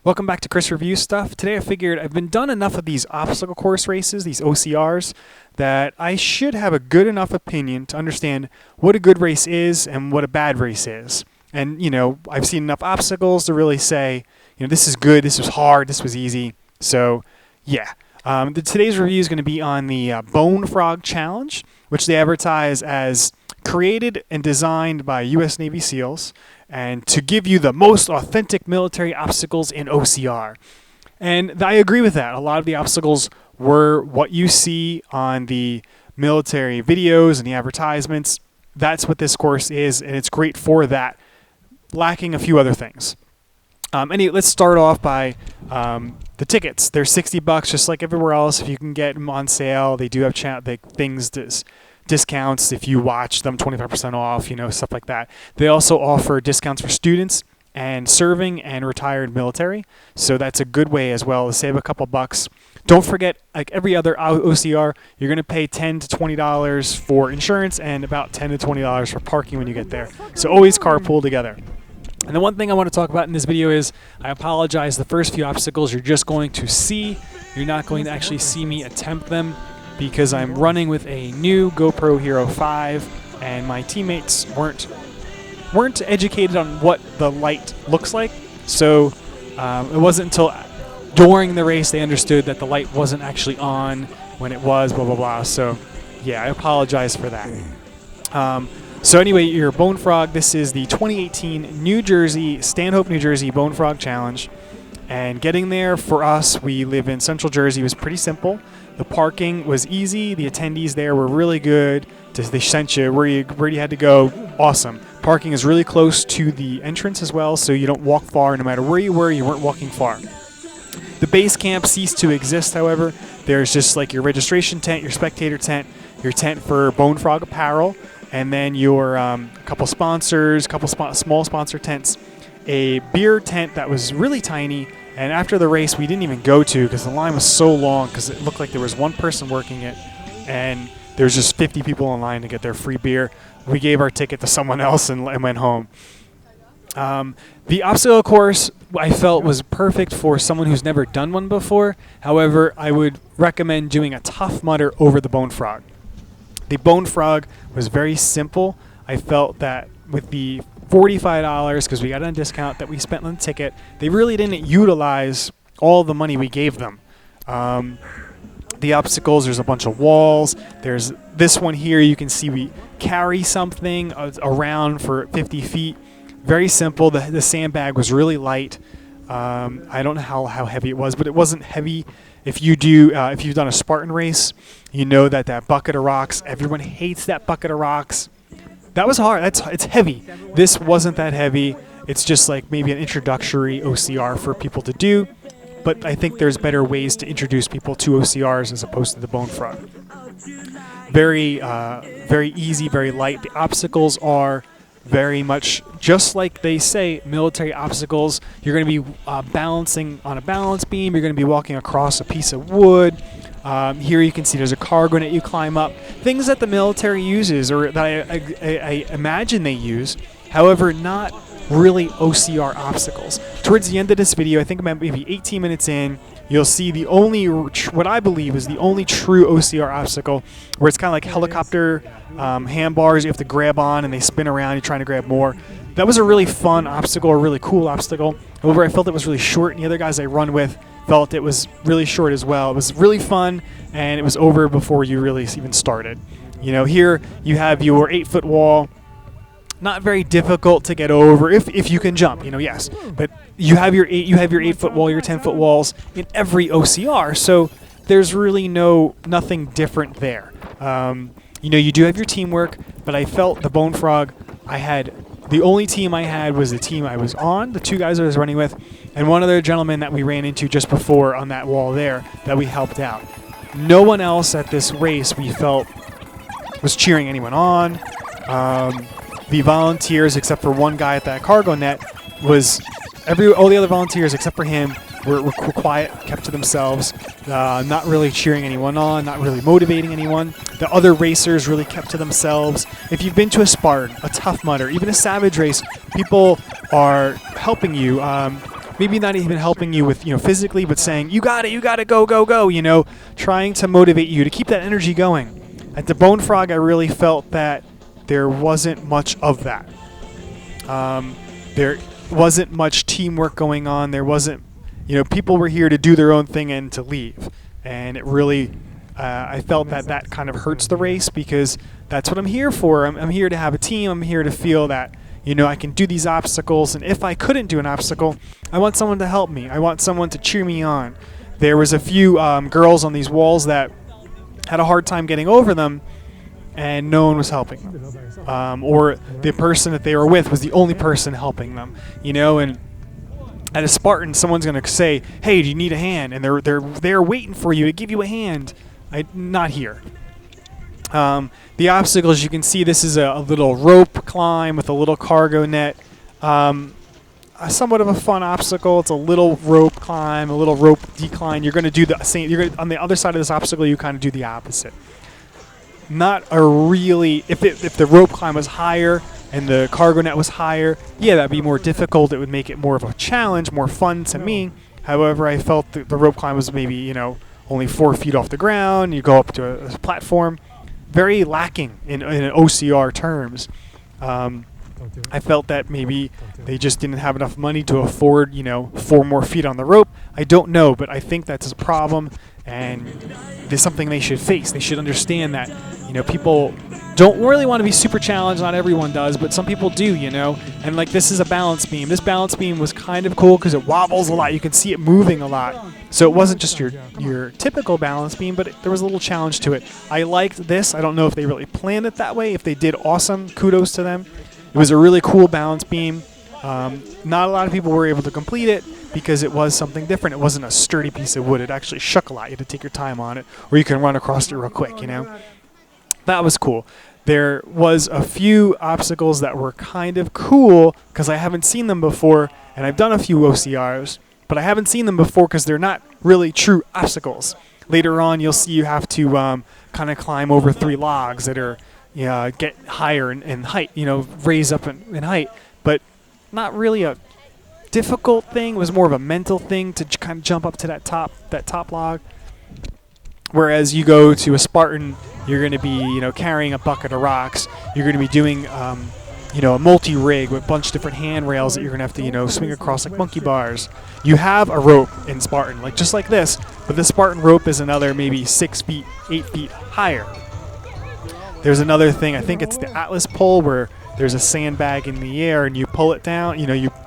Welcome back to Chris Review Stuff. Today I figured I've been done enough of these obstacle course races, these OCRs, that I should have a good enough opinion to understand what a good race is and what a bad race is. And, I've seen enough obstacles to really say, this is good, this was hard, this was easy. So, yeah. Today's review is going to be on the Bonefrog Challenge, which they advertise as created and designed by U.S. Navy SEALs, and to give you the most authentic military obstacles in OCR. And I agree with that. A lot of the obstacles were what you see on the military videos and the advertisements. That's what this course is, and it's great for that, lacking a few other things. Anyway, let's start off by the tickets. They're $60, just like everywhere else. If you can get them on sale, they do have discounts if you watch them, 25% off, stuff like that. They also offer discounts for students and serving and retired military. So that's a good way as well to save a couple bucks. Don't forget, like every other OCR, you're going to pay $10 to $20 for insurance and about $10 to $20 for parking when you get there. So always carpool together. And the one thing I want to talk about in this video is, I apologize, the first few obstacles you're just going to see. You're not going to actually see me attempt them because I'm running with a new GoPro Hero 5 and my teammates weren't educated on what the light looks like. So it wasn't until during the race they understood that the light wasn't actually on when it was, blah, blah, blah. So yeah, I apologize for that. So anyway, your Bonefrog, this is the 2018 New Jersey, Stanhope, New Jersey Bonefrog Challenge. And getting there for us, we live in Central Jersey, was pretty simple. The parking was easy. The attendees there were really good. They sent you where you had to go. Awesome. Parking is really close to the entrance as well, so you don't walk far. No matter where you were, you weren't walking far. The base camp ceased to exist, however. There's just like your registration tent, your spectator tent, your tent for Bonefrog apparel, and then your couple sponsors, small sponsor tents, a beer tent that was really tiny. And after the race, we didn't even go to because the line was so long because it looked like there was one person working it and there's just 50 people in line to get their free beer. We gave our ticket to someone else and went home. The obstacle course I felt was perfect for someone who's never done one before. However, I would recommend doing a Tough Mudder over the Bonefrog. The Bonefrog was very simple. I felt that with the $45, because we got a discount that we spent on the ticket, they really didn't utilize all the money we gave them. The obstacles, there's a bunch of walls. There's this one here, you can see we carry something around for 50 feet. Very simple. The sandbag was really light. I don't know how heavy it was, but it wasn't heavy. If you've done a Spartan race, you know that bucket of rocks, everyone hates that bucket of rocks. That was hard. It's heavy. This wasn't that heavy. It's just like maybe an introductory OCR for people to do. But I think there's better ways to introduce people to OCRs as opposed to the Bonefrog. Very easy, very light. The obstacles are very much just like they say, military obstacles. You're going to be balancing on a balance beam. You're going to be walking across a piece of wood. Here you can see there's a cargo net you climb up. Things that the military uses or that I imagine they use, however, not really OCR obstacles. Towards the end of this video, I think about maybe 18 minutes in, you'll see the only, what I believe is the only true OCR obstacle, where it's kind of like helicopter handbars you have to grab on and they spin around, you're trying to grab more. That was a really fun obstacle, a really cool obstacle. However, I felt it was really short, and the other guys I run with felt it was really short as well. It was really fun, and it was over before you really even started. Here you have your 8-foot wall. Not very difficult to get over if you can jump, yes. But you have your 8-foot wall, your 10-foot walls in every OCR, so there's really nothing different there. You do have your teamwork, but I felt the Bonefrog, the only team I had was the team I was on, the two guys I was running with, and one other gentleman that we ran into just before on that wall there that we helped out. No one else at this race we felt was cheering anyone on. The volunteers, except for one guy at that cargo net, all the other volunteers except for him were quiet, kept to themselves, not really cheering anyone on, not really motivating anyone. The other racers really kept to themselves. If you've been to a Spartan, a Tough Mudder, even a Savage race, people are helping you. maybe not even helping you with, physically, but saying, you got it, go, go, go, trying to motivate you to keep that energy going. At the Bone Frog, I really felt that there wasn't much of that. There wasn't much teamwork going on. There wasn't, people were here to do their own thing and to leave. And it really, I felt that kind of hurts the race, because that's what I'm here for. I'm here to have a team. I'm here to feel that, I can do these obstacles. And if I couldn't do an obstacle, I want someone to help me. I want someone to cheer me on. There was a few girls on these walls that had a hard time getting over them, and no one was helping them. Or the person that they were with was the only person helping them, and at a Spartan, someone's going to say, hey, do you need a hand? And they're waiting for you to give you a hand. Not here. The obstacles, you can see this is a little rope climb with a little cargo net. Somewhat of a fun obstacle. It's a little rope climb, a little rope decline. You're going to do the same. On the other side of this obstacle, you kind of do the opposite. Not a really, if the rope climb was higher and the cargo net was higher, yeah, that'd be more difficult. It would make it more of a challenge, more fun to me. However, I felt the rope climb was maybe, only 4 feet off the ground. You go up to a platform. Very lacking in OCR terms. I felt that maybe they just didn't have enough money to afford, 4 more feet on the rope. I don't know, but I think that's a problem, and there's something they should face. They should understand that, people don't really want to be super challenged. Not everyone does, but some people do, And like, this is a balance beam. This balance beam was kind of cool because it wobbles a lot. You can see it moving a lot. So it wasn't just your typical balance beam, but there was a little challenge to it. I liked this. I don't know if they really planned it that way. If they did, awesome. Kudos to them. It was a really cool balance beam. Not a lot of people were able to complete it because it was something different. It wasn't a sturdy piece of wood. It actually shook a lot. You had to take your time on it, or you can run across it real quick, That was cool. There was a few obstacles that were kind of cool because I haven't seen them before, and I've done a few OCRs, but I haven't seen them before because they're not really true obstacles. Later on, you'll see you have to kind of climb over 3 logs that are get higher in height, raise up in height, but not really a difficult thing. It was more of a mental thing to kind of jump up to that top log. Whereas you go to a Spartan, you're going to be, carrying a bucket of rocks. You're going to be doing, a multi-rig with a bunch of different handrails that you're going to have to, swing across like monkey bars. You have a rope in Spartan, just like this, but the Spartan rope is another maybe 6 feet, 8 feet higher. There's another thing, I think it's the Atlas pole, where there's a sandbag in the air and you pull it down.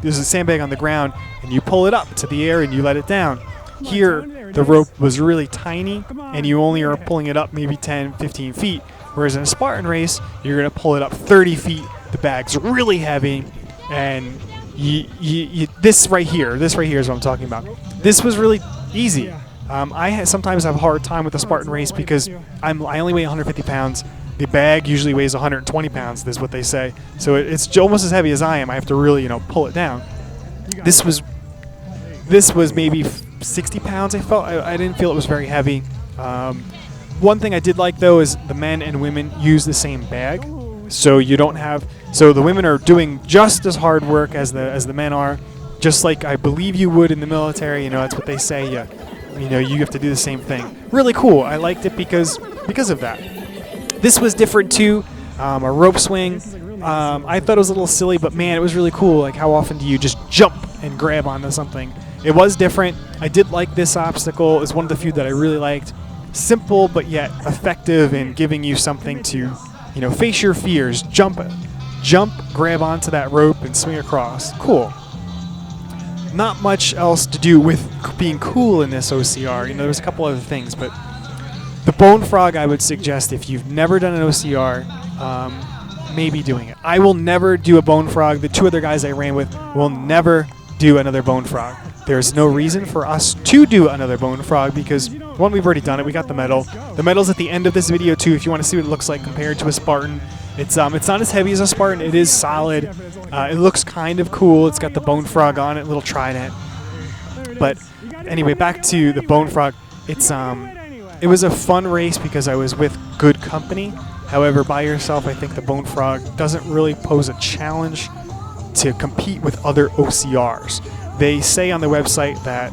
There's a sandbag on the ground and you pull it up to the air and you let it down. Here, the rope was really tiny and you only are pulling it up maybe 10, 15 feet. Whereas in a Spartan race, you're going to pull it up 30 feet. The bag's really heavy, and this right here is what I'm talking about. This was really easy. I sometimes have a hard time with the Spartan race because I only weigh 150 pounds. The bag usually weighs 120 pounds, is what they say. So it's almost as heavy as I am. I have to really, pull it down. This was maybe 60 pounds, I felt. I didn't feel it was very heavy. One thing I did like, though, is the men and women use the same bag. So the women are doing just as hard work as the men are, just like I believe you would in the military. That's what they say. You have to do the same thing. Really cool. I liked it because of that. This was different too. A rope swing. I thought it was a little silly, but man, it was really cool. Like, how often do you just jump and grab onto something? It was different. I did like this obstacle. It's one of the few that I really liked. Simple, but yet effective in giving you something to, face your fears. Jump, grab onto that rope, and swing across. Cool. Not much else to do with being cool in this OCR. There's a couple other things, but the Bone Frog, I would suggest, if you've never done an OCR, maybe doing it. I will never do a Bone Frog. The 2 other guys I ran with will never do another Bone Frog. There's no reason for us to do another Bone Frog because, one, we've already done it. We got the medal. The medal's at the end of this video, too, if you want to see what it looks like compared to a Spartan. It's not as heavy as a Spartan. It is solid. It looks kind of cool. It's got the Bone Frog on it, little trident. But anyway, back to the Bone Frog. It was a fun race because I was with good company. However, by yourself, I think the Bone Frog doesn't really pose a challenge to compete with other OCRs. They say on the website that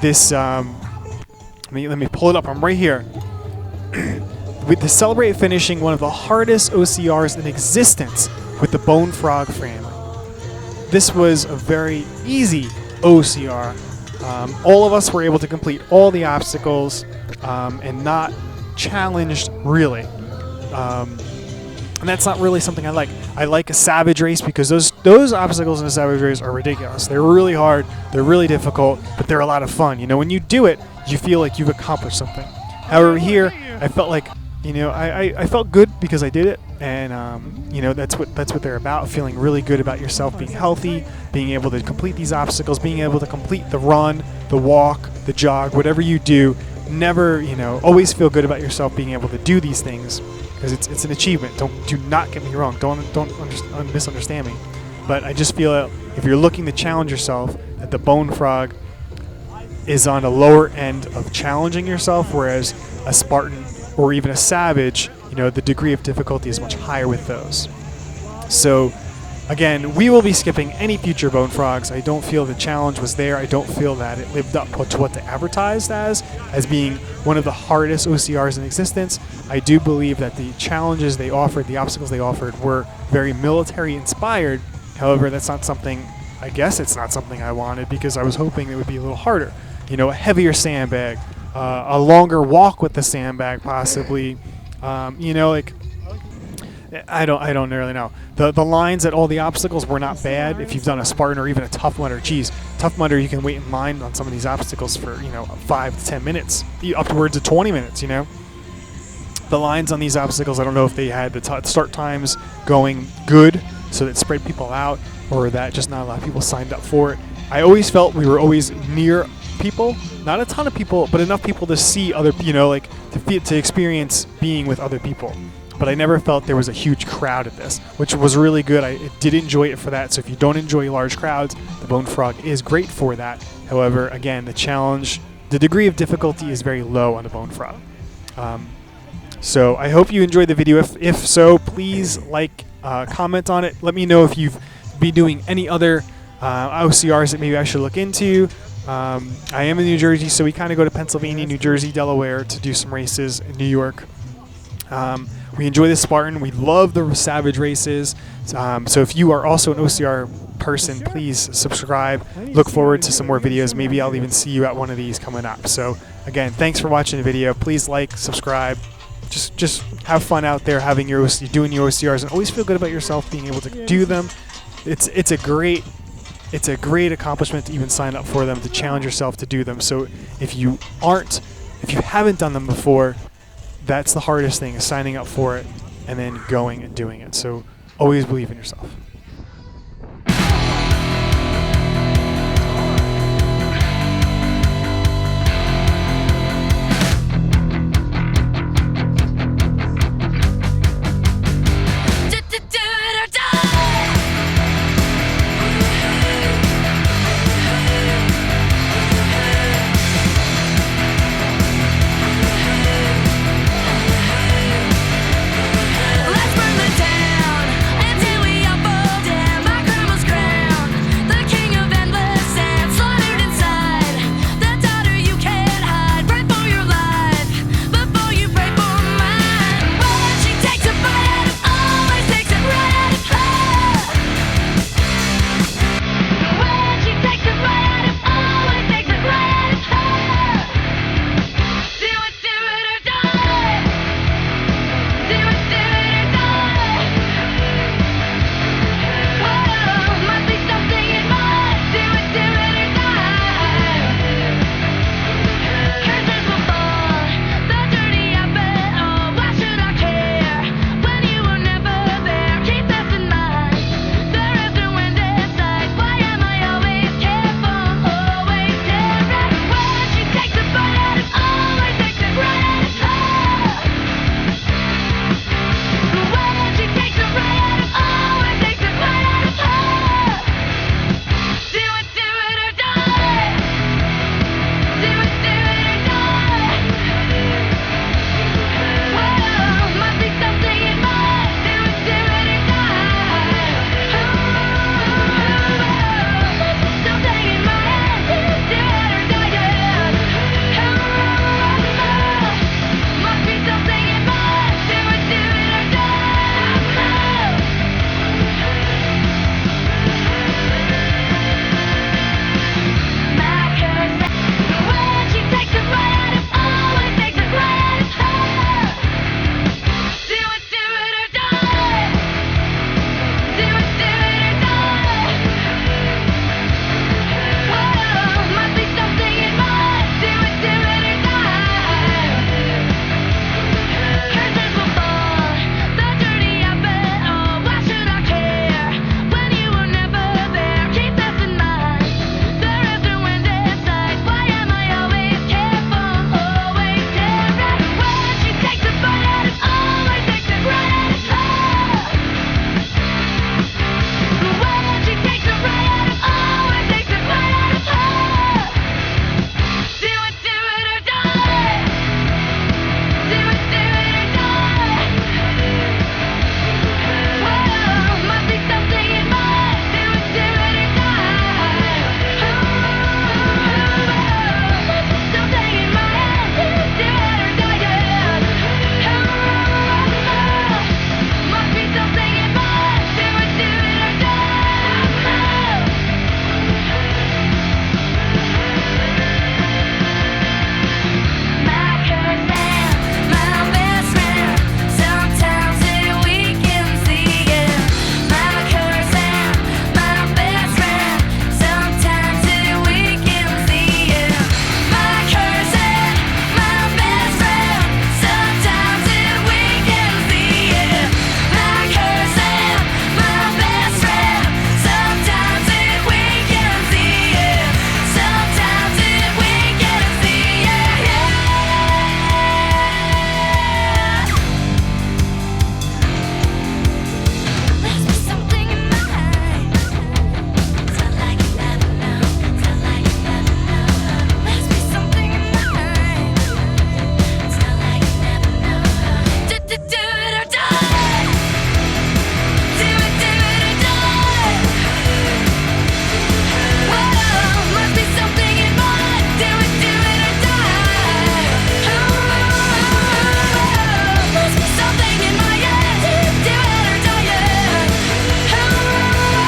this, let me pull it up. I'm right here. To celebrate finishing one of the hardest OCRs in existence with the Bonefrog family. This was a very easy OCR. All of us were able to complete all the obstacles and not challenged really. And that's not really something I like. I like a savage race because those obstacles in a savage race are ridiculous. They're really hard, they're really difficult, but they're a lot of fun. You know, when you do it, you feel like you've accomplished something. However, here, I felt like, you know, I felt good because I did it, and you know, that's what they're about. Feeling really good about yourself, being healthy, being able to complete these obstacles, being able to complete the run, the walk, the jog, whatever you do. Never, you know, always feel good about yourself being able to do these things because it's an achievement. Do not get me wrong. Don't misunderstand me. But I just feel if you're looking to challenge yourself, that the Bonefrog is on a lower end of challenging yourself, whereas a Spartan or even a Savage, you know, the degree of difficulty is much higher with those. So again, we will be skipping any future Bonefrogs. I don't feel the challenge was there. I don't feel that it lived up to what they advertised as being one of the hardest OCRs in existence. I do believe that the challenges they offered, the obstacles they offered, were very military inspired. However, that's not something, I guess it's not something I wanted because I was hoping it would be a little harder. You know, a heavier sandbag, a longer walk with the sandbag possibly, you know, like, I don't really know. The lines at all the obstacles were not bad. If you've done a Spartan or even a Tough Mudder, geez, Tough Mudder, you can wait in line on some of these obstacles for, you know, 5 to 10 minutes, upwards of 20 minutes, you know. The lines on these obstacles, I don't know if they had the start times going good so that spread people out, or that just not a lot of people signed up for it. I always felt we were always near people, not a ton of people, but enough people to see other, you know, like to experience being with other people. But I never felt there was a huge crowd at this, which was really good. I did enjoy it for that. So if you don't enjoy large crowds, the Bonefrog is great for that. However, again, the challenge, the degree of difficulty is very low on the Bonefrog. So I hope you enjoyed the video. If so, please like, comment on it. Let me know if you've been doing any other OCRs that maybe I should look into. I am in New Jersey, so we kind of go to Pennsylvania, New Jersey, Delaware to do some races in New York. We enjoy the Spartan. We love the Savage races. So if you are also an OCR person, please subscribe. Look forward to some more videos. Maybe I'll even see you at one of these coming up. So again, thanks for watching the video. Please like, subscribe. Just have fun out there doing your OCRs, and always feel good about yourself being able to do them. It's a great accomplishment to even sign up for them, to challenge yourself to do them. So if you haven't done them before, that's the hardest thing, is signing up for it and then going and doing it. So always believe in yourself.